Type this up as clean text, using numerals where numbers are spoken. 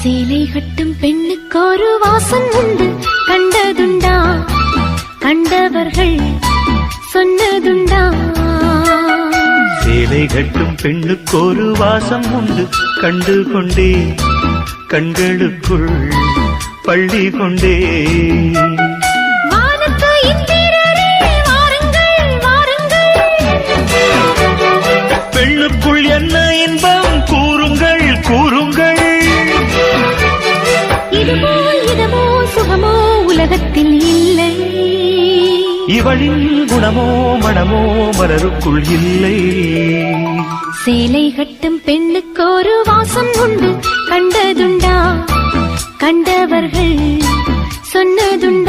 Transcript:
சேலை கட்டும் பெண்ணுக்கு ஒரு வாசம் உண்டு, கண்டதுண்டா? கண்டவர்கள் சொன்னதுண்டா? சேலை கட்டும் பெண்ணுக்கு ஒரு வாசம் உண்டு, கண்டு கொண்டே கண்களுக்குள் பள்ளி கொண்டே. பெண்ணுக்குள் என்ன இன்பம் கூறுங்கள் கூறுங்கள். இதுவோ சுகமோ உலகத்தில் இல்லை, இவளின் குணமோ மனமோ மலருக்குள் இல்லை. சேலை கட்டும் பெண்ணுக்கு ஒரு வாசம் உண்டு, கண்டதுண்டா? கண்டவர்கள் சொன்னதுண்டா?